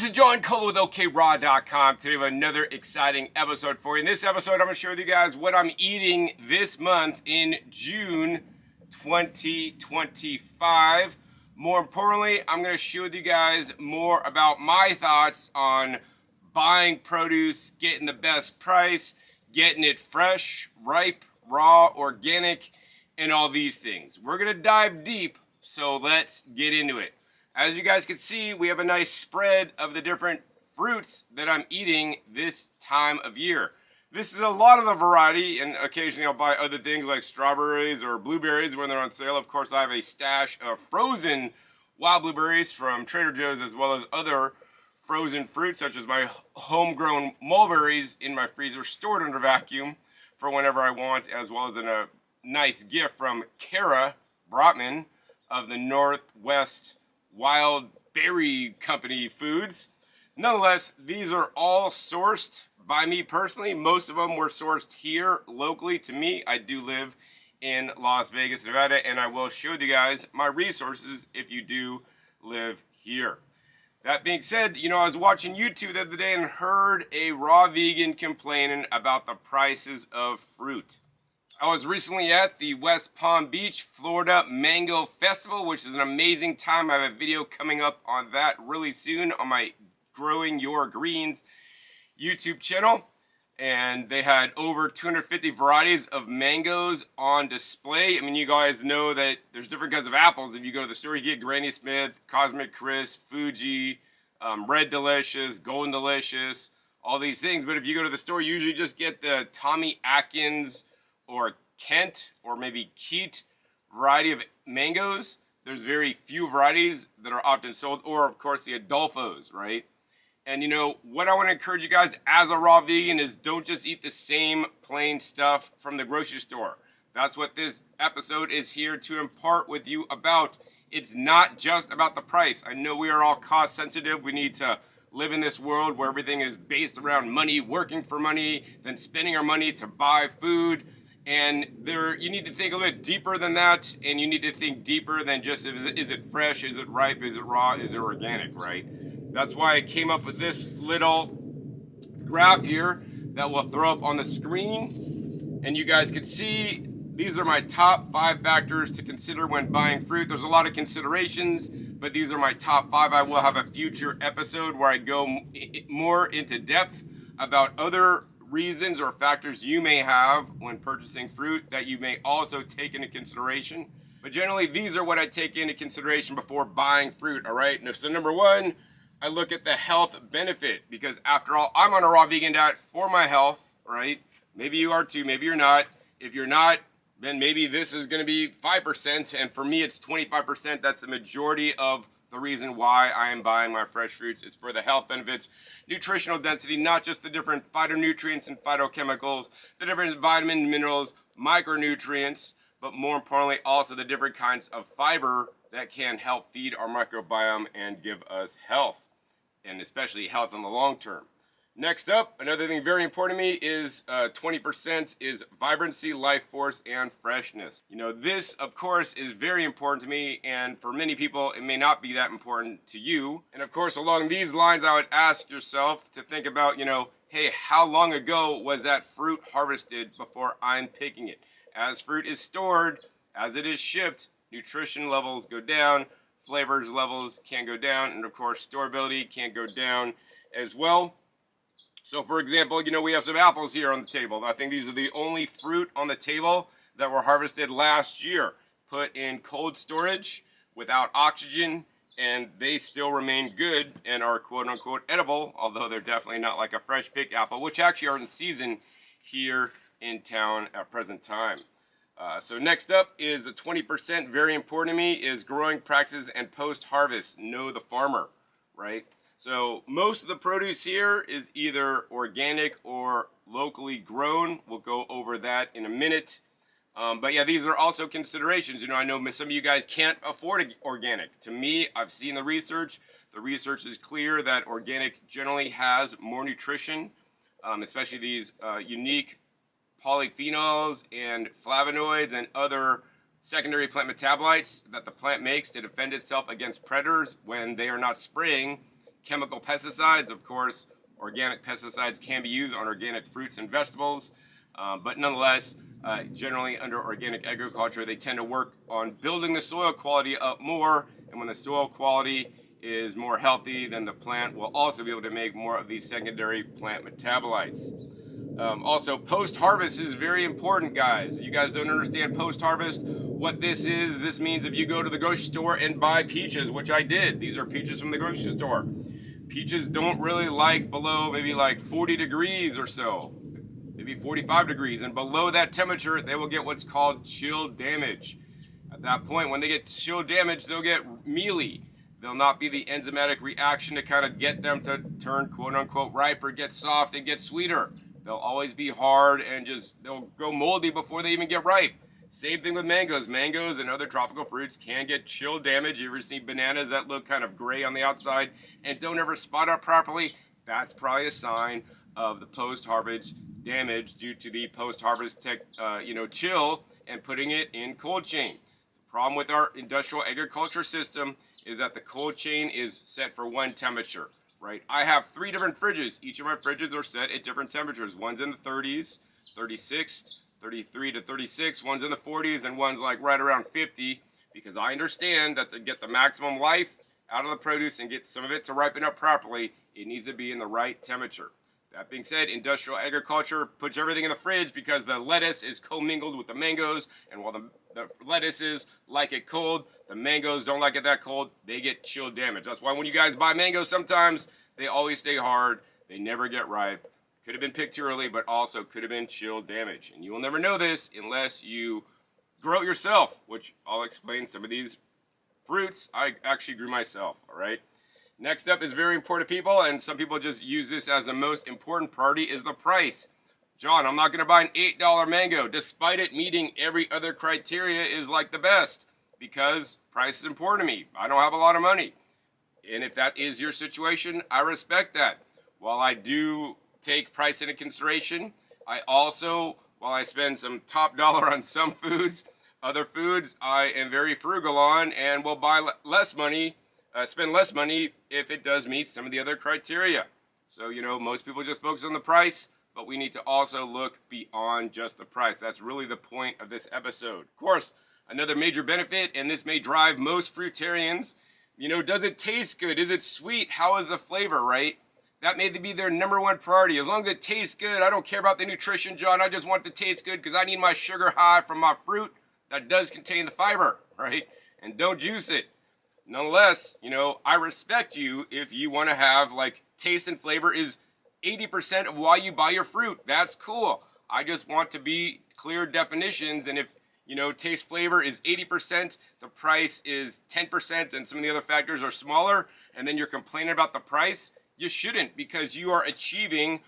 is John Cole with OKRaw.com. Today we have another exciting episode for you. In this episode, I'm going to share with you guys what I'm eating this month in June 2025. More importantly, I'm going to share with you guys more about my thoughts on buying produce, getting the best price, getting it fresh, ripe, raw, organic, and all these things. We're going to dive deep, so let's get into it. As you guys can see, we have a nice spread of the different fruits that I'm eating this time of year. This is a lot of the variety, and occasionally I'll buy other things like strawberries or blueberries when they're on sale. Of course, I have a stash of frozen wild blueberries from Trader Joe's, as well as other frozen fruits such as my homegrown mulberries in my freezer, stored under vacuum for whenever I want, as well as a nice gift from Kara Brotman of the Northwest Wild Berry Company Foods. Nonetheless, these are all sourced by me personally. Most of them were sourced here locally to me. I do live in Las Vegas, Nevada, and I will show you guys my resources if you do live here. That being said, I was watching YouTube the other day and heard a raw vegan complaining about the prices of fruit. I was recently at the West Palm Beach, Florida Mango Festival, which is an amazing time. I have a video coming up on that really soon on my Growing Your Greens YouTube channel. And they had over 250 varieties of mangoes on display. I mean, you guys know that there's different kinds of apples. If you go to the store, you get Granny Smith, Cosmic Crisp, Fuji, Red Delicious, Golden Delicious, all these things. But if you go to the store, you usually just get the Tommy Atkins or Kent or maybe Keat variety of mangoes. There's very few varieties that are often sold, or of course the Adulfos, right? And what I want to encourage you guys as a raw vegan is don't just eat the same plain stuff from the grocery store. That's what this episode is here to impart with you about. It's not just about the price. I know we are all cost sensitive. We need to live in this world where everything is based around money, working for money, then spending our money to buy food. And you need to think a little bit deeper than that, and you need to think deeper than just is it fresh, is it ripe, is it raw, is it organic, right? That's why I came up with this little graph here that we'll throw up on the screen, and you guys can see these are my top 5 factors to consider when buying fruit. There's a lot of considerations, but these are my top 5. I will have a future episode where I go more into depth about other reasons or factors you may have when purchasing fruit that you may also take into consideration. But generally, these are what I take into consideration before buying fruit, all right? And so number 1, I look at the health benefit, because after all, I'm on a raw vegan diet for my health, right? Maybe you are too, maybe you're not. If you're not, then maybe this is going to be 5%, and for me it's 25%. That's the majority of the reason why I am buying my fresh fruits. It's for the health benefits, nutritional density, not just the different phytonutrients and phytochemicals, the different vitamins, minerals, micronutrients, but more importantly also the different kinds of fiber that can help feed our microbiome and give us health, and especially health in the long term. Next up, another thing very important to me is 20% is vibrancy, life force, and freshness. This, of course, is very important to me, and for many people, it may not be that important to you. And of course, along these lines, I would ask yourself to think about, hey, how long ago was that fruit harvested before I'm picking it? As fruit is stored, as it is shipped, nutrition levels go down, flavors levels can go down, and of course, storability can go down as well. So for example, we have some apples here on the table. I think these are the only fruit on the table that were harvested last year, put in cold storage without oxygen, and they still remain good and are quote unquote edible, although they're definitely not like a fresh picked apple, which actually are in season here in town at present time. So next up is a 20%, very important to me, is growing practices and post-harvest. Know the farmer, right? So most of the produce here is either organic or locally grown. We'll go over that in a minute. But yeah, these are also considerations. I know some of you guys can't afford organic. To me, I've seen the research. The research is clear that organic generally has more nutrition, especially these unique polyphenols and flavonoids and other secondary plant metabolites that the plant makes to defend itself against predators when they are not spraying chemical pesticides. Of course, organic pesticides can be used on organic fruits and vegetables, but nonetheless, generally under organic agriculture, they tend to work on building the soil quality up more, and when the soil quality is more healthy, then the plant will also be able to make more of these secondary plant metabolites. Also, post-harvest is very important, guys. You guys don't understand post-harvest. What this is, this means if you go to the grocery store and buy peaches, which I did. These are peaches from the grocery store. Peaches don't really like below maybe like 40 degrees or so, maybe 45 degrees. And below that temperature, they will get what's called chill damage. At that point, when they get chill damage, they'll get mealy. There'll not be the enzymatic reaction to kind of get them to turn quote-unquote ripe or get soft and get sweeter. They'll always be hard and they'll go moldy before they even get ripe. Same thing with mangoes. Mangoes and other tropical fruits can get chill damage. You ever see bananas that look kind of gray on the outside and don't ever spot up properly? That's probably a sign of the post-harvest damage due to the post-harvest chill and putting it in cold chain. The problem with our industrial agriculture system is that the cold chain is set for one temperature, right? I have 3 different fridges. Each of my fridges are set at different temperatures. One's in the 30s, 36, 33 to 36, one's in the 40s, and one's like right around 50, because I understand that to get the maximum life out of the produce and get some of it to ripen up properly, it needs to be in the right temperature. That being said, industrial agriculture puts everything in the fridge because the lettuce is commingled with the mangoes, and while the lettuces like it cold, the mangoes don't like it that cold, they get chill damage. That's why when you guys buy mangoes, sometimes they always stay hard, they never get ripe. Could have been picked too early, but also could have been chill damage. And you will never know this unless you grow it yourself, which I'll explain. Some of these fruits I actually grew myself, all right? Next up is very important to people, and some people just use this as the most important priority, is the price. John, I'm not going to buy an $8 mango, despite it meeting every other criteria is like the best, because price is important to me. I don't have a lot of money. And if that is your situation, I respect that. While I do take price into consideration, I also, while I spend some top dollar on some foods, other foods I am very frugal on and will buy less money, spend less money if it does meet some of the other criteria. So, most people just focus on the price, but we need to also look beyond just the price. That's really the point of this episode. Of course, another major benefit, and this may drive most fruitarians, does it taste good? Is it sweet? How is the flavor, right? That may be their number one priority. As long as it tastes good, I don't care about the nutrition, John. I just want it to taste good because I need my sugar high from my fruit that does contain the fiber, right? And don't juice it. Nonetheless, I respect you if you want to have, taste and flavor is 80% of why you buy your fruit. That's cool. I just want to be clear definitions, and if, taste flavor is 80%, the price is 10%, and some of the other factors are smaller, and then you're complaining about the price, you shouldn't, because you are achieving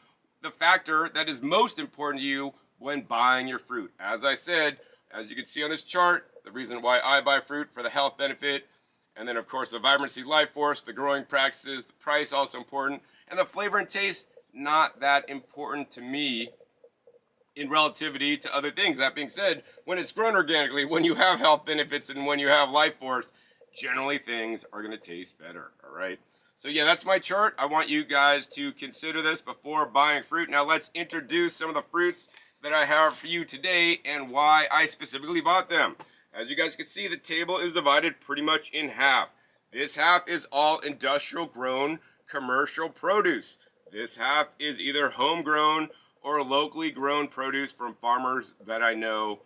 the factor that is most important to you when buying your fruit. As I said, as you can see on this chart, the reason why I buy fruit for the health benefit, and then of course the vibrancy, life force, the growing practices, the price also important, and the flavor and taste not that important to me in relativity to other things. That being said, when it's grown organically, when you have health benefits and when you have life force, generally things are going to taste better, all right? So yeah, that's my chart. I want you guys to consider this before buying fruit. Now let's introduce some of the fruits that I have for you today and why I specifically bought them. As you guys can see, the table is divided pretty much in half. This half is all industrial grown commercial produce. This half is either homegrown or locally grown produce from farmers that I know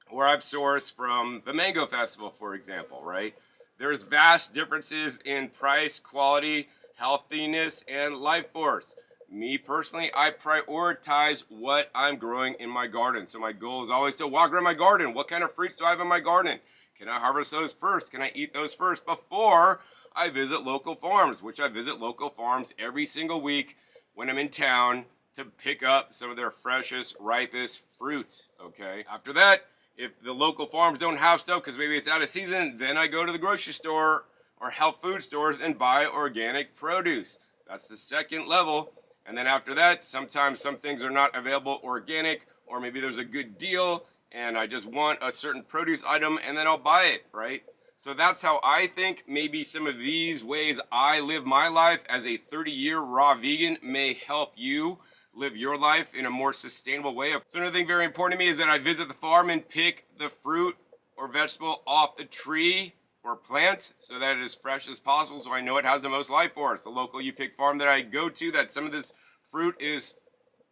or I've sourced from the Mango Festival, for example, right? There's vast differences in price, quality, healthiness, and life force. Me personally, I prioritize what I'm growing in my garden. So my goal is always to walk around my garden. What kind of fruits do I have in my garden? Can I harvest those first? Can I eat those first before I visit local farms, which I visit local farms every single week when I'm in town to pick up some of their freshest, ripest fruits, okay? After that, if the local farms don't have stuff because maybe it's out of season, then I go to the grocery store or health food stores and buy organic produce. That's the second level. And then after that, sometimes some things are not available organic, or maybe there's a good deal and I just want a certain produce item and then I'll buy it, right? So that's how I think maybe some of these ways I live my life as a 30-year raw vegan may help you live your life in a more sustainable way. So another thing very important to me is that I visit the farm and pick the fruit or vegetable off the tree or plant so that it is fresh as possible, so I know it has the most life force. The local you pick farm that I go to that some of this fruit is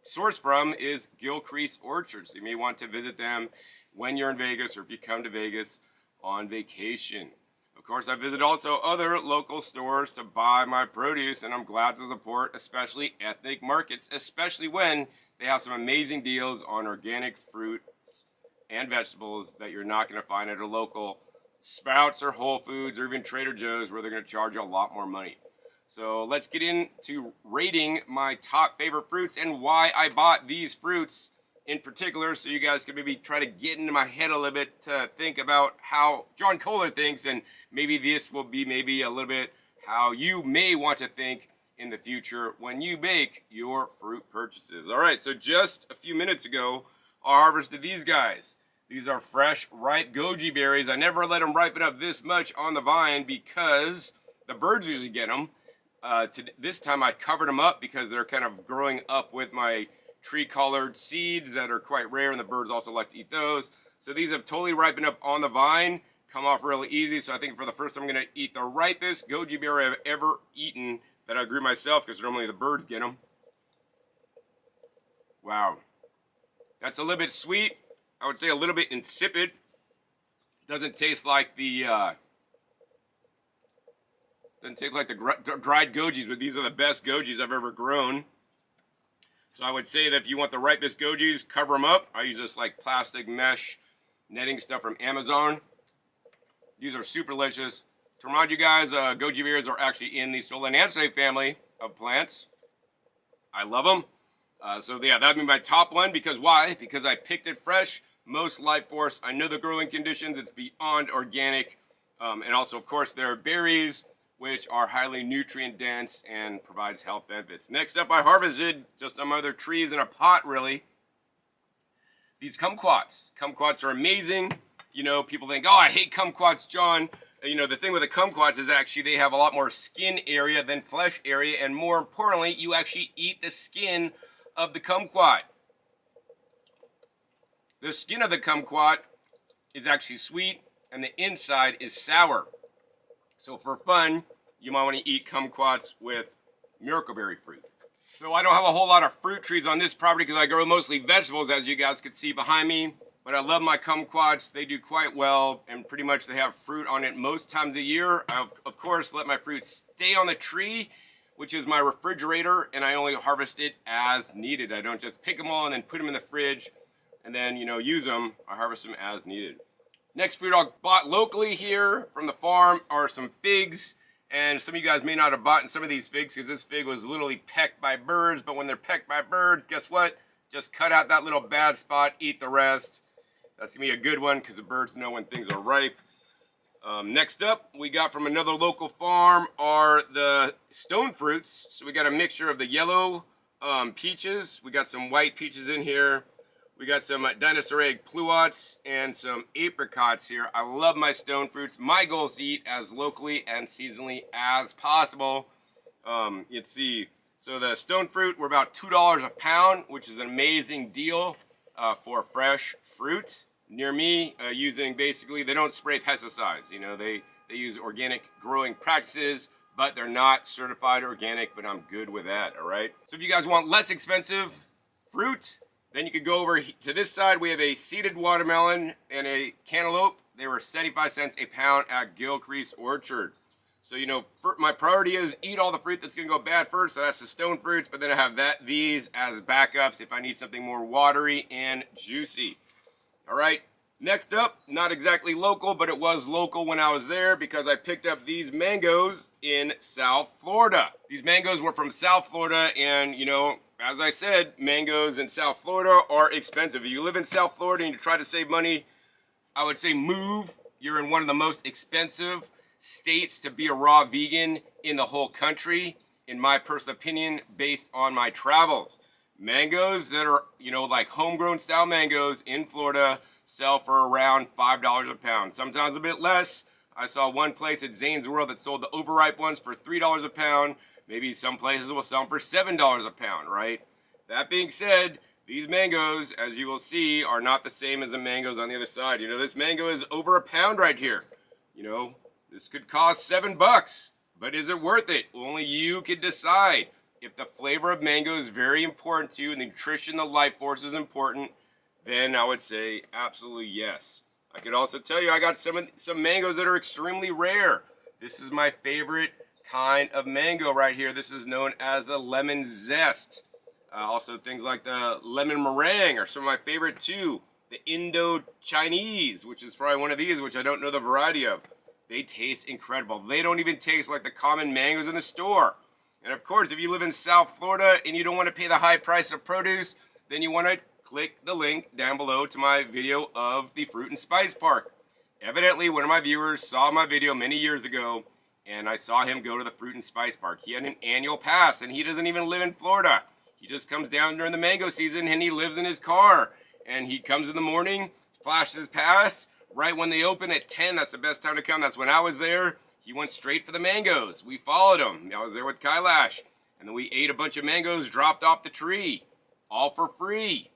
sourced from is Gilcrease Orchard. So you may want to visit them when you're in Vegas or if you come to Vegas on vacation. Of course, I visit also other local stores to buy my produce, and I'm glad to support especially ethnic markets, especially when they have some amazing deals on organic fruits and vegetables that you're not going to find at a local Sprouts or Whole Foods or even Trader Joe's, where they're going to charge you a lot more money. So let's get into rating my top favorite fruits and why I bought these fruits in particular, so you guys can maybe try to get into my head a little bit to think about how John Kohler thinks, and maybe this will be maybe a little bit how you may want to think in the future when you make your fruit purchases. All right, so just a few minutes ago, I harvested these guys. These are fresh, ripe goji berries. I never let them ripen up this much on the vine because the birds usually get them. This time I covered them up because they're kind of growing up with my tree-colored seeds that are quite rare, and the birds also like to eat those. So these have totally ripened up on the vine, come off really easy. So I think for the first time I'm going to eat the ripest goji berry I've ever eaten that I grew myself, because normally the birds get them. Wow. That's a little bit sweet. I would say a little bit insipid. Doesn't taste like the dried gojis, but these are the best gojis I've ever grown. So I would say that if you want the ripest gojis, cover them up. I use this like plastic mesh netting stuff from Amazon. These are super delicious. To remind you guys, goji berries are actually in the Solanaceae family of plants. I love them. So yeah, that'd be my top one. Because why? Because I picked it fresh. Most life force. I know the growing conditions. It's beyond organic. And also, of course, there are berries, which are highly nutrient dense and provides health benefits. Next up, I harvested just some other trees in a pot, really. These kumquats. Kumquats are amazing. You know, people think, oh, I hate kumquats, John. You know, the thing with the kumquats is actually they have a lot more skin area than flesh area, and more importantly, you actually eat the skin of the kumquat. The skin of the kumquat is actually sweet, and the inside is sour. So for fun, you might want to eat kumquats with miracleberry fruit. So I don't have a whole lot of fruit trees on this property because I grow mostly vegetables, as you guys can see behind me. But I love my kumquats. They do quite well, and pretty much they have fruit on it most times of the year. I, of course, let my fruit stay on the tree, which is my refrigerator, and I only harvest it as needed. I don't just pick them all and then put them in the fridge and then, you know, use them. I harvest them as needed. Next fruit I bought locally here from the farm are some figs. And some of you guys may not have bought some of these figs because this fig was literally pecked by birds. But when they're pecked by birds, guess what? Just cut out that little bad spot, eat the rest. That's going to be a good one because the birds know when things are ripe. Next up, we got from another local farm are the stone fruits. So we got a mixture of the yellow peaches. We got some white peaches in here. We got some dinosaur egg pluots and some apricots here. I love my stone fruits. My goal is to eat as locally and seasonally as possible. Let's see. So the stone fruit were about $2 a pound, which is an amazing deal for fresh fruit. Near me, using basically, they don't spray pesticides. You know, they use organic growing practices, but they're not certified organic, but I'm good with that, all right? So if you guys want less expensive fruit, then you could go over to this side. We have a seeded watermelon and a cantaloupe. They were 75 cents a pound at Gilcrease Orchard. So, you know, my priority is eat all the fruit that's going to go bad first. So that's the stone fruits. But then I have these as backups if I need something more watery and juicy. All right. Next up, not exactly local, but it was local when I was there because I picked up these mangoes in South Florida. These mangoes were from South Florida, and, you know, as I said, mangoes in South Florida are expensive. If you live in South Florida and you try to save money, I would say move. You're in one of the most expensive states to be a raw vegan in the whole country, in my personal opinion, based on my travels. Mangoes that are, you know, like homegrown style mangoes in Florida sell for around $5 a pound. Sometimes a bit less, I saw one place at Zane's World that sold the overripe ones for $3 a pound. Maybe some places will sell them for $7 a pound, right? That being said, these mangoes, as you will see, are not the same as the mangoes on the other side. You know, this mango is over a pound right here. You know, this could cost $7, but is it worth it? Only you can decide. If the flavor of mango is very important to you and the nutrition, the life force is important, then I would say absolutely yes. I could also tell you I got some mangoes that are extremely rare. This is my favorite kind of mango right here. This is known as the lemon zest. Also things like the lemon meringue are some of my favorite too. The Indo-Chinese, which is probably one of these, which I don't know the variety of. They taste incredible. They don't even taste like the common mangoes in the store. And of course, if you live in South Florida and you don't want to pay the high price of produce, then you want to click the link down below to my video of the Fruit and Spice Park. Evidently, one of my viewers saw my video many years ago, and I saw him go to the Fruit and Spice Park. He had an annual pass, and he doesn't even live in Florida. He just comes down during the mango season, and he lives in his car. And he comes in the morning, flashes his pass. Right when they open at 10, that's the best time to come. That's when I was there. He went straight for the mangoes. We followed him. I was there with Kailash. And then we ate a bunch of mangoes dropped off the tree. All for free.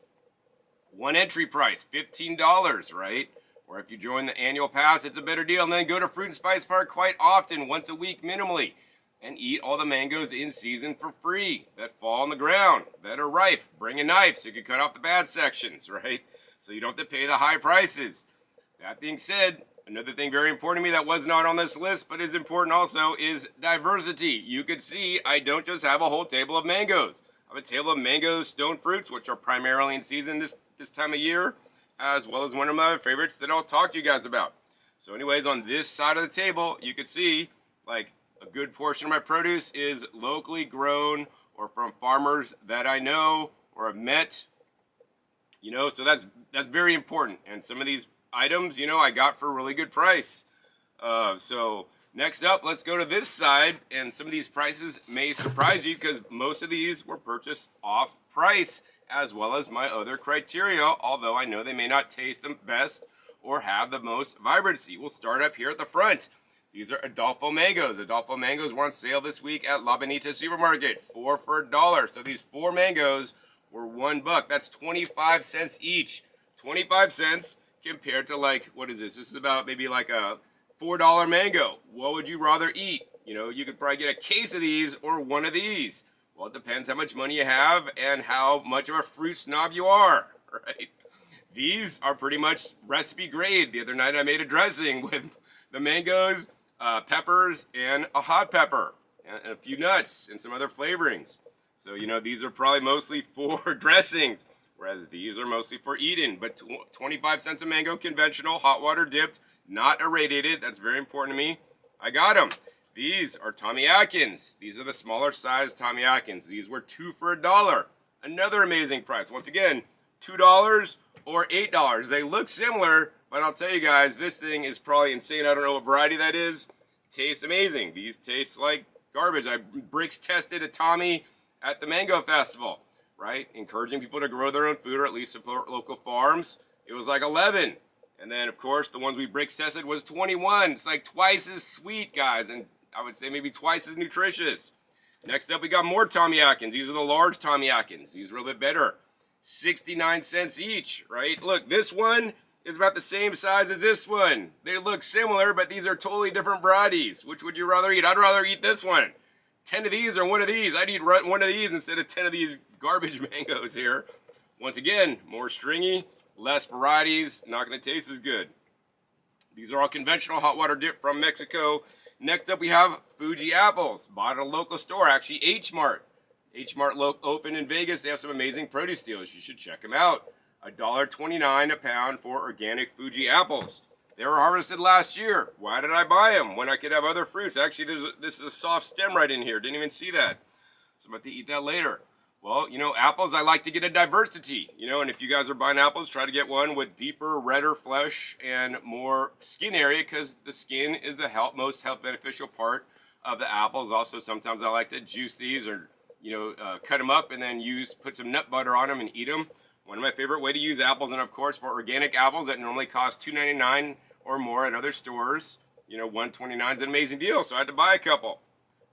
One entry price, $15, right? Or if you join the annual pass, it's a better deal. And then go to Fruit and Spice Park quite often, once a week minimally. And eat all the mangoes in season for free that fall on the ground, that are ripe. Bring a knife so you can cut off the bad sections, right? So you don't have to pay the high prices. That being said, another thing very important to me that was not on this list, but is important also, is diversity. You could see I don't just have a whole table of mangoes. I have a table of mango stone fruits, which are primarily in season this time of year, as well as one of my favorites that I'll talk to you guys about. So anyways, on this side of the table, you could see, like, a good portion of my produce is locally grown or from farmers that I know or have met. You know, so that's very important. And some of these items, you know, I got for a really good price. So next up, let's go to this side, and some of these prices may surprise you because most of these were purchased off price, as well as my other criteria, although I know they may not taste the best or have the most vibrancy. We'll start up here at the front. These are Adulfo mangoes. Adulfo mangoes were on sale this week at La Bonita Supermarket, 4 for $1. So these 4 mangoes were $1. That's 25 cents each. 25 cents compared to, like, what is this? This is about maybe like a $4 mango. What would you rather eat? You know, you could probably get a case of these or one of these. Well, it depends how much money you have and how much of a fruit snob you are, right? These are pretty much recipe grade. The other night I made a dressing with the mangoes, peppers, and a hot pepper, and a few nuts, and some other flavorings. So, you know, these are probably mostly for dressings, whereas these are mostly for eating. But 25 cents a mango, conventional, hot water dipped, not irradiated. That's very important to me. I got them. These are Tommy Atkins. These are the smaller size Tommy Atkins. These were 2 for $1. Another amazing price. Once again, $2 or $8. They look similar, but I'll tell you guys, this thing is probably insane. I don't know what variety that is. Tastes amazing. These taste like garbage. I bricks tested a Tommy at the Mango Festival, right? Encouraging people to grow their own food or at least support local farms. It was like 11. And then, of course, the ones we bricks tested was 21. It's like twice as sweet, guys, and I would say maybe twice as nutritious. Next up, we got more Tommy Atkins. These are the large Tommy Atkins. These are a little bit better. 69 cents each, right? Look, this one is about the same size as this one. They look similar, but these are totally different varieties. Which would you rather eat? I'd rather eat this one. 10 of these or one of these. I'd eat one of these instead of 10 of these garbage mangoes here. Once again, more stringy, less varieties, not going to taste as good. These are all conventional hot water dip from Mexico. Next up, we have Fuji apples. Bought at a local store, actually H Mart. H Mart open in Vegas. They have some amazing produce deals. You should check them out. $1.29 a pound for organic Fuji apples. They were harvested last year. Why did I buy them when I could have other fruits? Actually, this is a soft stem right in here. Didn't even see that. So I'm about to eat that later. Well, you know, apples, I like to get a diversity. You know, and if you guys are buying apples, try to get one with deeper, redder flesh and more skin area, because the skin is the most health beneficial part of the apples. Also, sometimes I like to juice these or, you know, cut them up and then put some nut butter on them and eat them. One of my favorite way to use apples, and of course for organic apples that normally cost $2.99 or more at other stores, you know, 129 is an amazing deal, so I had to buy a couple.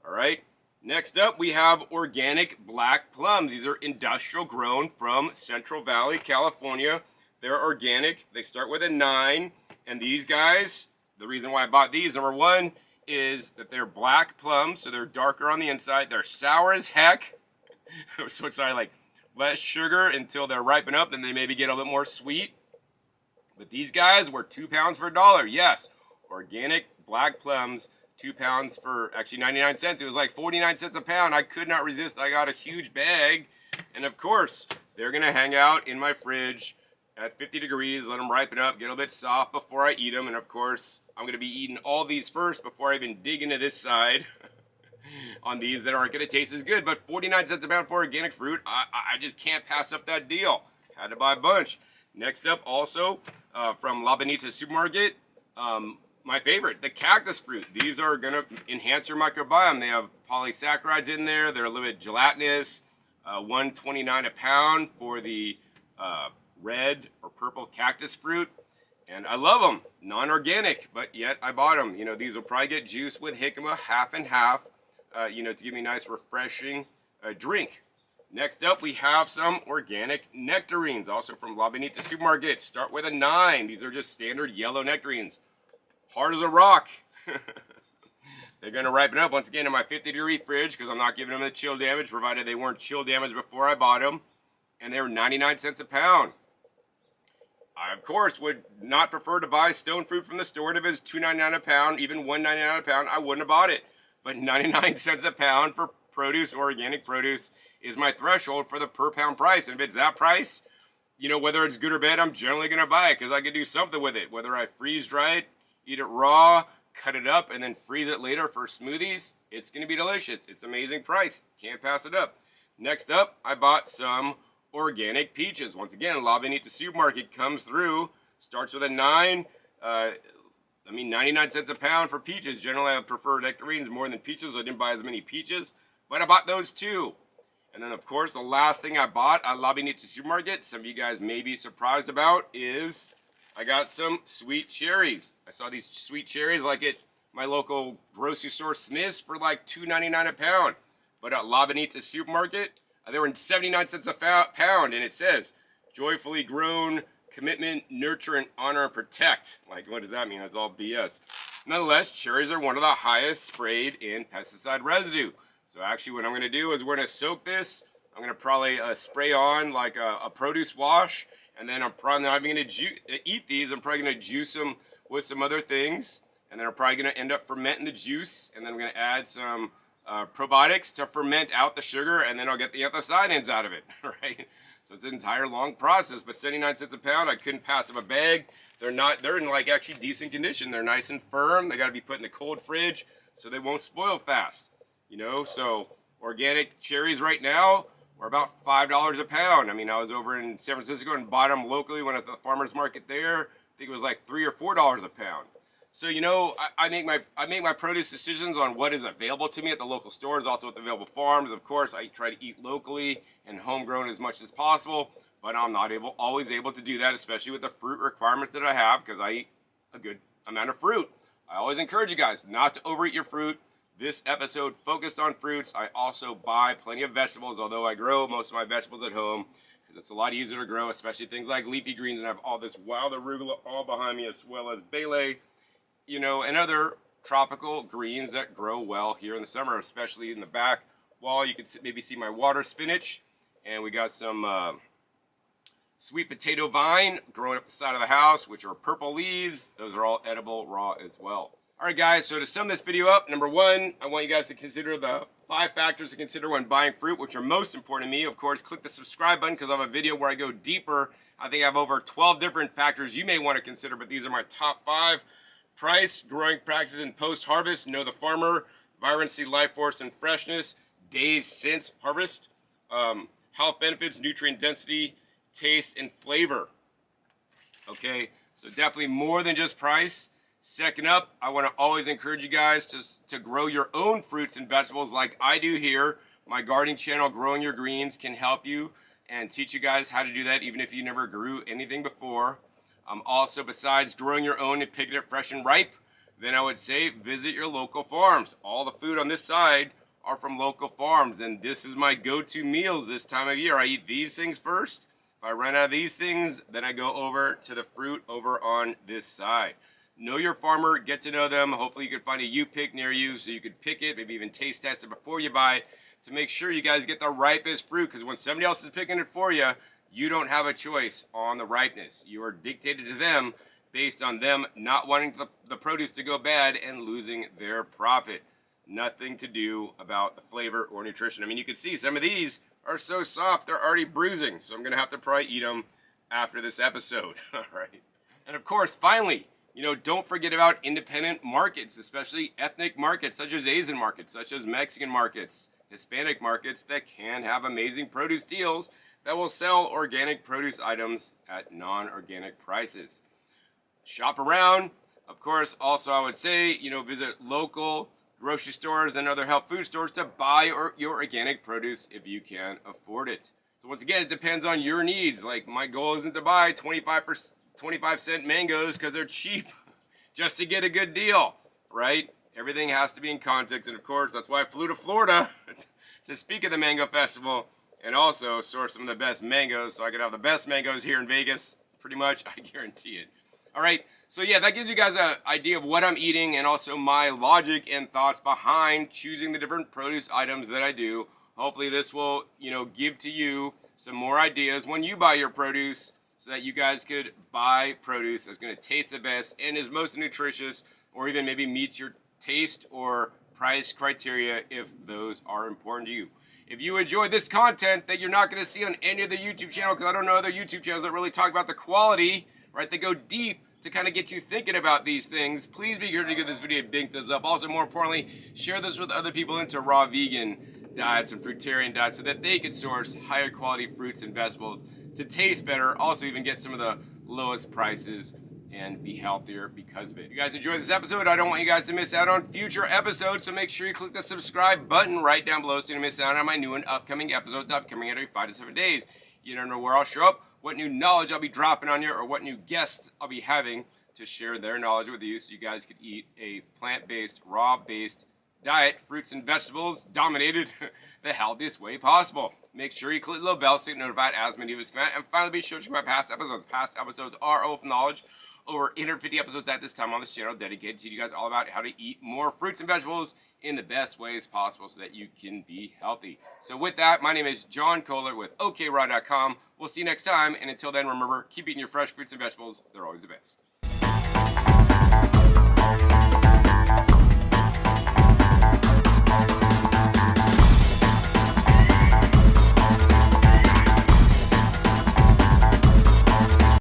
All right. Next up, we have organic black plums. These are industrial grown from Central Valley, California. They're organic. They start with a 9. And these guys, the reason why I bought these, number one, is that they're black plums, so they're darker on the inside. They're sour as heck. So it's like less sugar until they're ripen up, then they maybe get a little bit more sweet. But these guys were 2 pounds for $1. Yes, organic black plums, 2 pounds for actually 99 cents. It was like 49 cents a pound. I could not resist. I got a huge bag. And of course, they're going to hang out in my fridge at 50 degrees, let them ripen up, get a little bit soft before I eat them. And of course, I'm going to be eating all these first before I even dig into this side on these that aren't going to taste as good. But 49 cents a pound for organic fruit, I just can't pass up that deal. Had to buy a bunch. Next up, also from La Bonita Supermarket, my favorite, the cactus fruit. These are going to enhance your microbiome. They have polysaccharides in there. They're a little bit gelatinous. $1.29 a pound for the red or purple cactus fruit. And I love them. Non-organic, but yet I bought them. You know, these will probably get juice with jicama, half and half, you know, to give me a nice refreshing drink. Next up, we have some organic nectarines, also from La Bonita Supermarket. Start with a 9. These are just standard yellow nectarines. Hard as a rock. They're going to ripen up once again in my 50-degree fridge because I'm not giving them the chill damage, provided they weren't chill damage before I bought them. And they were 99 cents a pound. I, of course, would not prefer to buy stone fruit from the store. And if it was $2.99 a pound, even $1.99 a pound, I wouldn't have bought it. But 99 cents a pound for produce, organic produce, is my threshold for the per pound price. And if it's that price, you know, whether it's good or bad, I'm generally going to buy it because I can do something with it. Whether I freeze dry it, eat it raw, cut it up, and then freeze it later for smoothies, it's going to be delicious. It's an amazing price. Can't pass it up. Next up, I bought some organic peaches. Once again, La Bonita Supermarket comes through, starts with a 9. 99 cents a pound for peaches. Generally, I prefer nectarines more than peaches. So I didn't buy as many peaches, but I bought those too. And then, of course, the last thing I bought at La Bonita Supermarket, some of you guys may be surprised about, is I got some sweet cherries. I saw these sweet cherries like at my local grocery store, Smith's, for like $2.99 a pound. But at La Bonita Supermarket, they were 79 cents a pound, and it says, joyfully grown, commitment, nurture, and honor, and protect. Like, what does that mean? That's all BS. Nonetheless, cherries are one of the highest sprayed in pesticide residue. So actually what I'm going to do is we're going to soak this. I'm going to probably spray on like a produce wash. And then I'm probably not even going to eat these. I'm probably going to juice them with some other things. And then I'm probably going to end up fermenting the juice. And then I'm going to add some probiotics to ferment out the sugar. And then I'll get the anthocyanins out of it, right? So it's an entire long process. But 79 cents a pound, I couldn't pass up a bag. They're in like actually decent condition. They're nice and firm. They got to be put in the cold fridge so they won't spoil fast. You know, so organic cherries right now are about $5 a pound. I mean, I was over in San Francisco and bought them locally when at the farmer's market there. I think it was like $3 or $4 a pound. So, you know, I make my produce decisions on what is available to me at the local stores, also at the available farms. Of course, I try to eat locally and homegrown as much as possible, but I'm not always able to do that, especially with the fruit requirements that I have because I eat a good amount of fruit. I always encourage you guys not to overeat your fruit. This episode focused on fruits. I also buy plenty of vegetables, although I grow most of my vegetables at home because it's a lot easier to grow, especially things like leafy greens, and I have all this wild arugula all behind me, as well as bele, you know, and other tropical greens that grow well here in the summer, especially in the back wall. You can maybe see my water spinach, and we got some sweet potato vine growing up the side of the house, which are purple leaves. Those are all edible raw as well. All right, guys, so to sum this video up, number one, I want you guys to consider the 5 factors to consider when buying fruit, which are most important to me. Of course, click the subscribe button because I have a video where I go deeper. I think I have over 12 different factors you may want to consider, but these are my top 5. Price, growing practices, and post-harvest. Know the farmer, vibrancy, life force, and freshness. Days since harvest. Health benefits, nutrient density, taste, and flavor. Okay, so definitely more than just price. Second up, I want to always encourage you guys to grow your own fruits and vegetables like I do here. My gardening channel, Growing Your Greens, can help you and teach you guys how to do that even if you never grew anything before. Also, besides growing your own and picking it fresh and ripe, then I would say visit your local farms. All the food on this side are from local farms, and this is my go-to meals this time of year. I eat these things first. If I run out of these things, then I go over to the fruit over on this side. Know your farmer, get to know them. Hopefully you can find a U-pick near you so you could pick it, maybe even taste test it before you buy it to make sure you guys get the ripest fruit, because when somebody else is picking it for you, you don't have a choice on the ripeness. You are dictated to them based on them not wanting the produce to go bad and losing their profit. Nothing to do about the flavor or nutrition. I mean, you can see some of these are so soft, they're already bruising. So I'm going to have to probably eat them after this episode. All right. And of course, finally, don't forget about independent markets, especially ethnic markets such as Asian markets, such as Mexican markets, Hispanic markets that can have amazing produce deals that will sell organic produce items at non-organic prices. Shop around. Of course, also I would say, visit local grocery stores and other health food stores to buy your organic produce if you can afford it. So once again, it depends on your needs. Like, my goal isn't to buy 25-cent mangoes because they're cheap just to get a good deal, right? Everything has to be in context, and of course, that's why I flew to Florida to speak at the Mango Festival and also source some of the best mangoes so I could have the best mangoes here in Vegas. Pretty much, I guarantee it. All right, so yeah, that gives you guys an idea of what I'm eating and also my logic and thoughts behind choosing the different produce items that I do. Hopefully this will, give to you some more ideas when you buy your produce so that you guys could buy produce that's going to taste the best and is most nutritious, or even maybe meets your taste or price criteria if those are important to you. If you enjoyed this content that you're not going to see on any other YouTube channel, because I don't know other YouTube channels that really talk about the quality, right? They go deep to kind of get you thinking about these things. Please be sure to give this video a big thumbs up. Also, more importantly, share this with other people into raw vegan diets and fruitarian diets so that they can source higher quality fruits and vegetables to taste better, also even get some of the lowest prices and be healthier because of it. If you guys enjoyed this episode, I don't want you guys to miss out on future episodes, so make sure you click the subscribe button right down below so you don't miss out on my new and upcoming episodes coming every 5 to 7 days. You don't know where I'll show up, what new knowledge I'll be dropping on you, or what new guests I'll be having to share their knowledge with you so you guys could eat a plant-based, raw-based diet, fruits and vegetables dominated the healthiest way possible. Make sure you click the little bell so you get notified as many of us come out. And finally, be sure to check my past episodes. Past episodes are full of knowledge. Over 850 episodes at this time on this channel dedicated to you guys all about how to eat more fruits and vegetables in the best ways possible so that you can be healthy. So with that, my name is John Kohler with OKRaw.com. We'll see you next time, and until then, remember, keep eating your fresh fruits and vegetables. They're always the best.